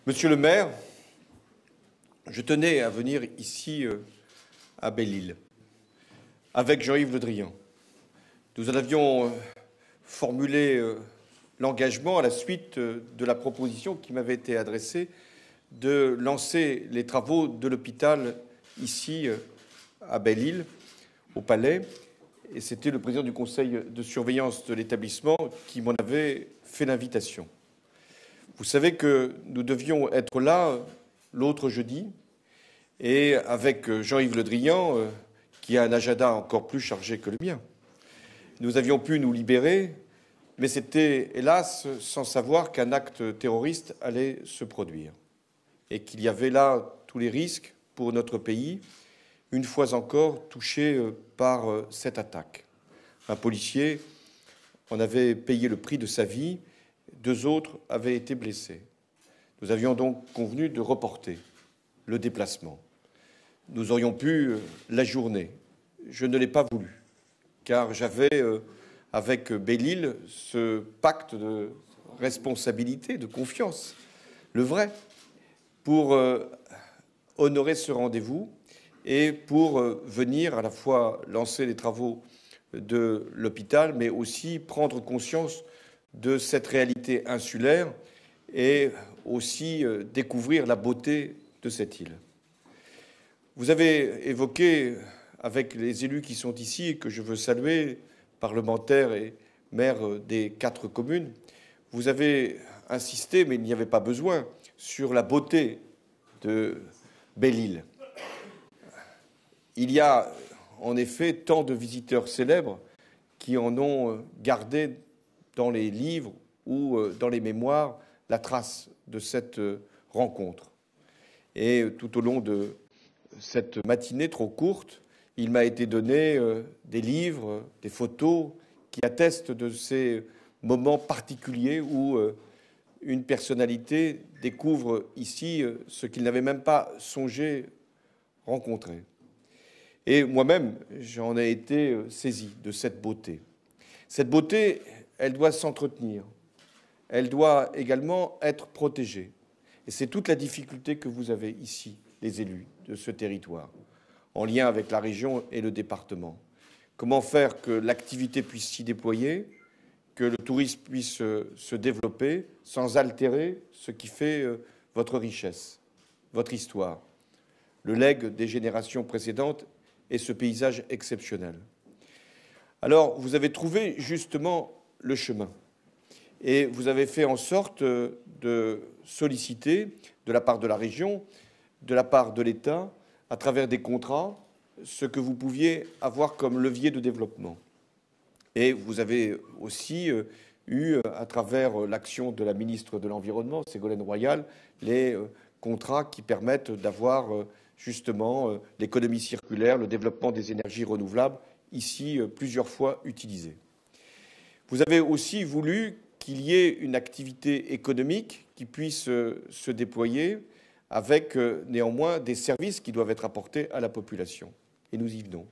Monsieur le maire, je tenais à venir ici à Belle-Île avec Jean-Yves Le Drian. Nous en avions formulé l'engagement à la suite de la proposition qui m'avait été adressée de lancer les travaux de l'hôpital ici à Belle-Île, au Palais. Et c'était le président du conseil de surveillance de l'établissement qui m'en avait fait l'invitation. Vous savez que nous devions être là l'autre jeudi, et avec Jean-Yves Le Drian, qui a un agenda encore plus chargé que le mien, nous avions pu nous libérer, mais c'était hélas sans savoir qu'un acte terroriste allait se produire et qu'il y avait là tous les risques pour notre pays, une fois encore touché par cette attaque. Un policier en avait payé le prix de sa vie, 2 autres avaient été blessés. Nous avions donc convenu de reporter le déplacement. Nous aurions pu l'ajourner. Je ne l'ai pas voulu, car j'avais, avec Belle-Île, ce pacte de responsabilité, de confiance, le vrai, pour honorer ce rendez-vous et pour venir à la fois lancer les travaux de l'hôpital, mais aussi prendre conscience de cette réalité insulaire et aussi découvrir la beauté de cette île. Vous avez évoqué, avec les élus qui sont ici et que je veux saluer, parlementaires et maires des 4 communes, vous avez insisté, mais il n'y avait pas besoin, sur la beauté de Belle-Île. Il y a en effet tant de visiteurs célèbres qui en ont gardé dans les livres ou dans les mémoires la trace de cette rencontre. Et tout au long de cette matinée trop courte, il m'a été donné des livres, des photos qui attestent de ces moments particuliers où une personnalité découvre ici ce qu'il n'avait même pas songé rencontrer. Et moi-même, j'en ai été saisi de cette beauté. Cette beauté, elle doit s'entretenir. Elle doit également être protégée. Et c'est toute la difficulté que vous avez ici, les élus de ce territoire, en lien avec la région et le département. Comment faire que l'activité puisse s'y déployer, que le tourisme puisse se développer sans altérer ce qui fait votre richesse, votre histoire, le legs des générations précédentes et ce paysage exceptionnel. Alors, vous avez trouvé justement le chemin et vous avez fait en sorte de solliciter de la part de la région, de la part de l'État, à travers des contrats, ce que vous pouviez avoir comme levier de développement. Et vous avez aussi eu, à travers l'action de la ministre de l'Environnement, Ségolène Royal, les contrats qui permettent d'avoir justement l'économie circulaire, le développement des énergies renouvelables, ici plusieurs fois utilisés. Vous avez aussi voulu qu'il y ait une activité économique qui puisse se déployer avec néanmoins des services qui doivent être apportés à la population. Et nous y venons.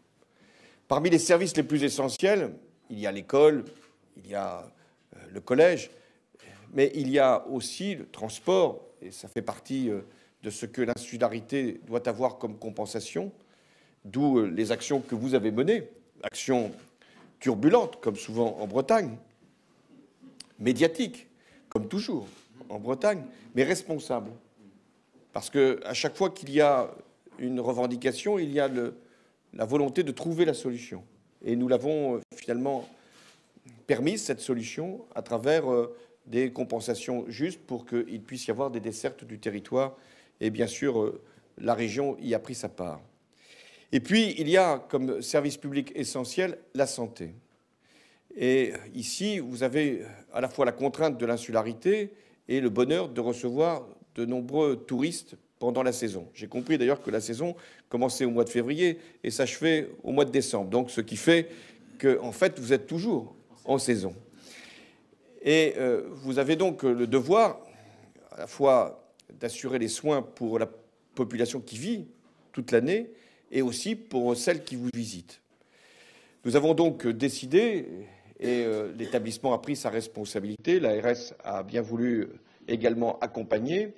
Parmi les services les plus essentiels, il y a l'école, il y a le collège, mais il y a aussi le transport, et ça fait partie de ce que l'insularité doit avoir comme compensation, d'où les actions que vous avez menées, actions turbulentes, comme souvent en Bretagne, médiatiques, comme toujours en Bretagne, mais responsables. Parce qu'à chaque fois qu'il y a une revendication, il y a la volonté de trouver la solution. Et nous l'avons finalement permise, cette solution, à travers des compensations justes pour qu'il puisse y avoir des dessertes du territoire. Et bien sûr, la région y a pris sa part. Et puis, il y a comme service public essentiel la santé. Et ici, vous avez à la fois la contrainte de l'insularité et le bonheur de recevoir de nombreux touristes pendant la saison. J'ai compris d'ailleurs que la saison commençait au mois de février et s'achevait au mois de décembre. Donc, ce qui fait que, en fait, vous êtes toujours en saison. Et vous avez donc le devoir, à la fois, d'assurer les soins pour la population qui vit toute l'année et aussi pour celles qui vous visitent. Nous avons donc décidé, et l'établissement a pris sa responsabilité, l'ARS a bien voulu également accompagner,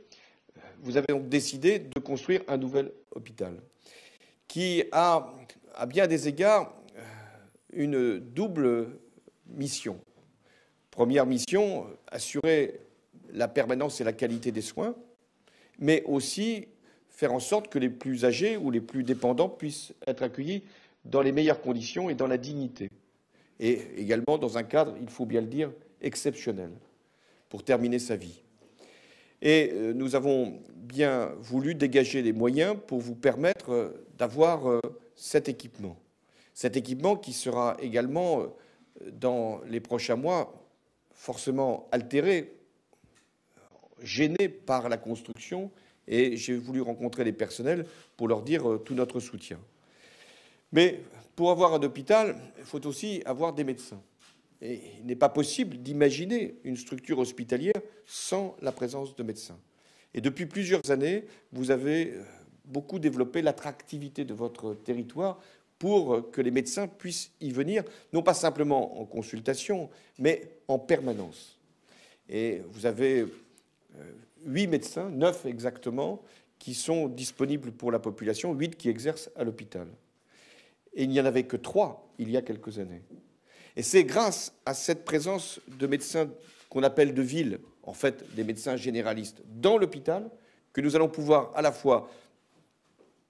vous avez donc décidé de construire un nouvel hôpital qui a, à bien des égards, une double mission. Première mission, assurer la permanence et la qualité des soins, mais aussi faire en sorte que les plus âgés ou les plus dépendants puissent être accueillis dans les meilleures conditions et dans la dignité. Et également dans un cadre, il faut bien le dire, exceptionnel pour terminer sa vie. Et nous avons bien voulu dégager les moyens pour vous permettre d'avoir cet équipement. Cet équipement qui sera également, dans les prochains mois, forcément altéré, gêné par la construction, et j'ai voulu rencontrer les personnels pour leur dire tout notre soutien. Mais pour avoir un hôpital, il faut aussi avoir des médecins. Et il n'est pas possible d'imaginer une structure hospitalière sans la présence de médecins. Et depuis plusieurs années, vous avez beaucoup développé l'attractivité de votre territoire pour que les médecins puissent y venir, non pas simplement en consultation, mais en permanence. Et vous avez 8 médecins, 9 exactement, qui sont disponibles pour la population, 8 qui exercent à l'hôpital. Et il n'y en avait que 3 il y a quelques années. Et c'est grâce à cette présence de médecins qu'on appelle de ville, en fait des médecins généralistes, dans l'hôpital, que nous allons pouvoir à la fois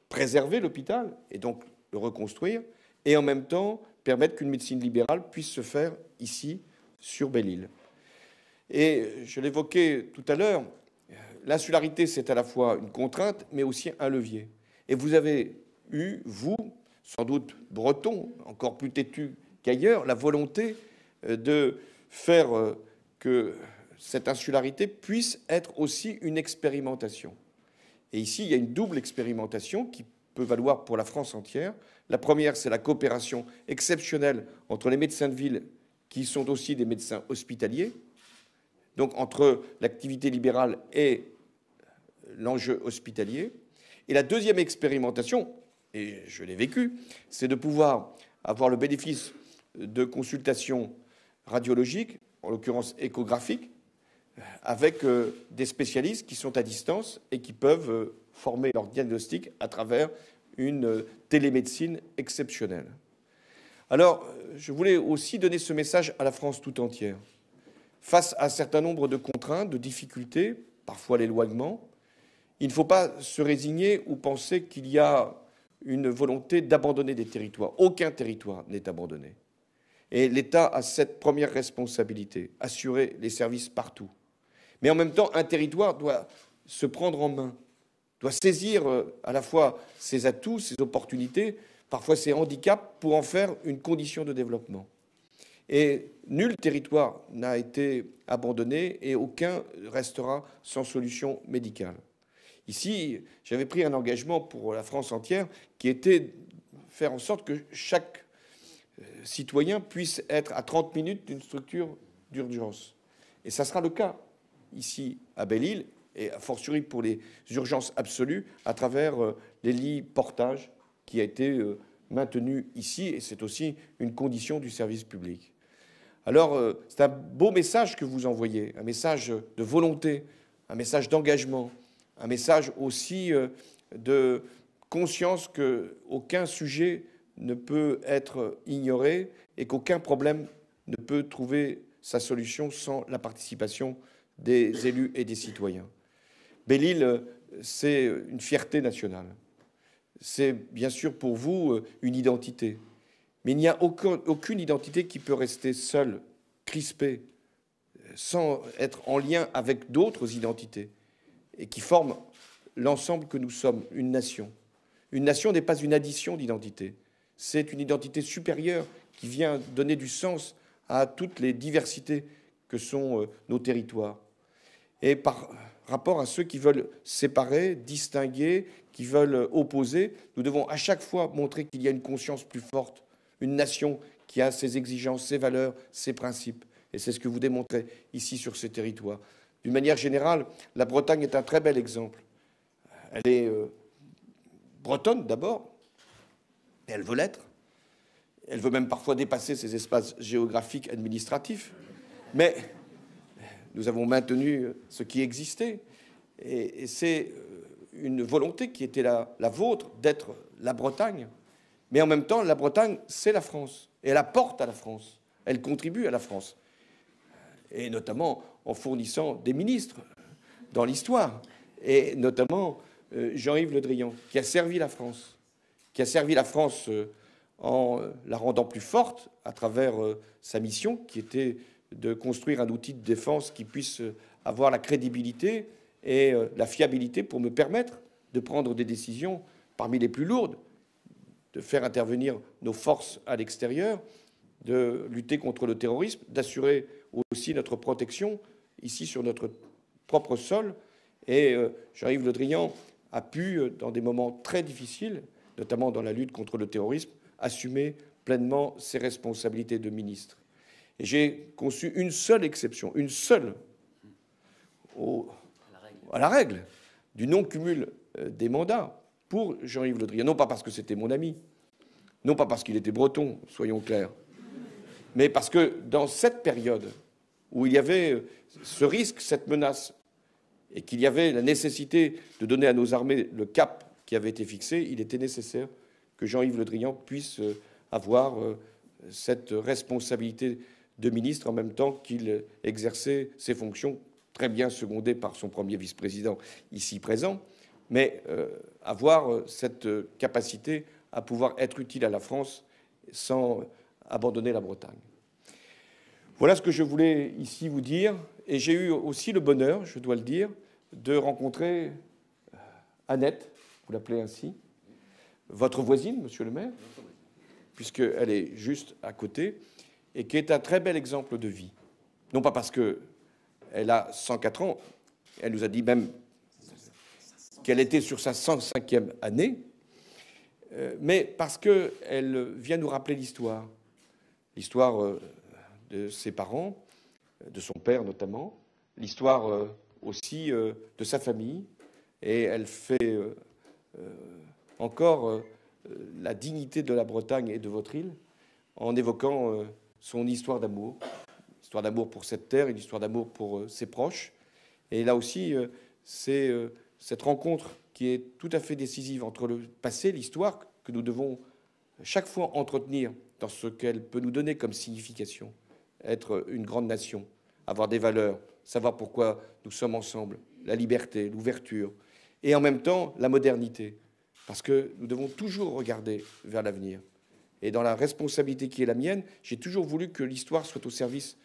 préserver l'hôpital et donc le reconstruire, et en même temps permettre qu'une médecine libérale puisse se faire ici, sur Belle-Île. Et je l'évoquais tout à l'heure, l'insularité, c'est à la fois une contrainte, mais aussi un levier. Et vous avez eu, vous, sans doute breton, encore plus têtu qu'ailleurs, la volonté de faire que cette insularité puisse être aussi une expérimentation. Et ici, il y a une double expérimentation qui peut valoir pour la France entière. La première, c'est la coopération exceptionnelle entre les médecins de ville, qui sont aussi des médecins hospitaliers, donc entre l'activité libérale et l'enjeu hospitalier. Et la deuxième expérimentation, et je l'ai vécu, c'est de pouvoir avoir le bénéfice de consultations radiologiques, en l'occurrence échographiques, avec des spécialistes qui sont à distance et qui peuvent former leur diagnostic à travers une télémédecine exceptionnelle. Alors, je voulais aussi donner ce message à la France tout entière. Face à un certain nombre de contraintes, de difficultés, parfois l'éloignement, il ne faut pas se résigner ou penser qu'il y a une volonté d'abandonner des territoires. Aucun territoire n'est abandonné. Et l'État a cette première responsabilité, assurer les services partout. Mais en même temps, un territoire doit se prendre en main, doit saisir à la fois ses atouts, ses opportunités, parfois ses handicaps, pour en faire une condition de développement. Et nul territoire n'a été abandonné et aucun restera sans solution médicale. Ici, j'avais pris un engagement pour la France entière qui était de faire en sorte que chaque citoyen puisse être à 30 minutes d'une structure d'urgence. Et ça sera le cas ici à Belle-Île, et a fortiori pour les urgences absolues, à travers les lits portage qui a été maintenu ici, et c'est aussi une condition du service public. Alors, c'est un beau message que vous envoyez, un message de volonté, un message d'engagement, un message aussi de conscience qu'aucun sujet ne peut être ignoré et qu'aucun problème ne peut trouver sa solution sans la participation des élus et des citoyens. Belle-Île, c'est une fierté nationale. C'est bien sûr pour vous une identité. Mais il n'y a aucune identité qui peut rester seule, crispée, sans être en lien avec d'autres identités, et qui forment l'ensemble que nous sommes, une nation. Une nation n'est pas une addition d'identités, c'est une identité supérieure qui vient donner du sens à toutes les diversités que sont nos territoires. Et par rapport à ceux qui veulent séparer, distinguer, qui veulent opposer, nous devons à chaque fois montrer qu'il y a une conscience plus forte, une nation qui a ses exigences, ses valeurs, ses principes. Et c'est ce que vous démontrez ici sur ces territoires. D'une manière générale, la Bretagne est un très bel exemple. Elle est bretonne d'abord, et elle veut l'être. Elle veut même parfois dépasser ses espaces géographiques administratifs. Mais nous avons maintenu ce qui existait. Et c'est une volonté qui était la vôtre d'être la Bretagne. Mais en même temps, la Bretagne, c'est la France. Et elle apporte à la France. Elle contribue à la France. Et notamment en fournissant des ministres dans l'histoire. Et notamment Jean-Yves Le Drian, qui a servi la France. Qui a servi la France en la rendant plus forte à travers sa mission, qui était de construire un outil de défense qui puisse avoir la crédibilité et la fiabilité pour me permettre de prendre des décisions parmi les plus lourdes, de faire intervenir nos forces à l'extérieur, de lutter contre le terrorisme, d'assurer aussi notre protection ici sur notre propre sol. Et Jean-Yves Le Drian a pu, dans des moments très difficiles, notamment dans la lutte contre le terrorisme, assumer pleinement ses responsabilités de ministre. Et j'ai conçu une seule exception, une seule, à la règle du non-cumul des mandats pour Jean-Yves Le Drian. Non pas parce que c'était mon ami, non pas parce qu'il était breton, soyons clairs, mais parce que dans cette période où il y avait ce risque, cette menace, et qu'il y avait la nécessité de donner à nos armées le cap qui avait été fixé, il était nécessaire que Jean-Yves Le Drian puisse avoir cette responsabilité de ministre en même temps qu'il exerçait ses fonctions, très bien secondé par son premier vice-président ici présent, mais avoir cette capacité à pouvoir être utile à la France sans abandonner la Bretagne. Voilà ce que je voulais ici vous dire. Et j'ai eu aussi le bonheur, je dois le dire, de rencontrer Annette, vous l'appelez ainsi, votre voisine, monsieur le maire, puisqu'elle est juste à côté, et qui est un très bel exemple de vie. Non pas parce qu'elle a 104 ans, elle nous a dit même qu'elle était sur sa 105e année, mais parce qu'elle vient nous rappeler l'histoire de ses parents, de son père notamment, l'histoire aussi de sa famille, et elle fait encore la dignité de la Bretagne et de votre île en évoquant son histoire d'amour pour cette terre, une histoire d'amour pour ses proches. Et là aussi, c'est cette rencontre qui est tout à fait décisive entre le passé, l'histoire, que nous devons chaque fois entretenir dans ce qu'elle peut nous donner comme signification, être une grande nation, avoir des valeurs, savoir pourquoi nous sommes ensemble, la liberté, l'ouverture, et en même temps la modernité, parce que nous devons toujours regarder vers l'avenir. Et dans la responsabilité qui est la mienne, j'ai toujours voulu que l'histoire soit au service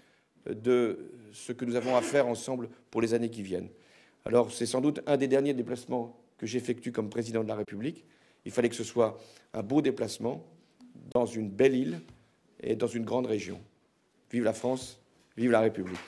de ce que nous avons à faire ensemble pour les années qui viennent. Alors c'est sans doute un des derniers déplacements que j'effectue comme président de la République. Il fallait que ce soit un beau déplacement dans une belle île et dans une grande région. Vive la France, vive la République.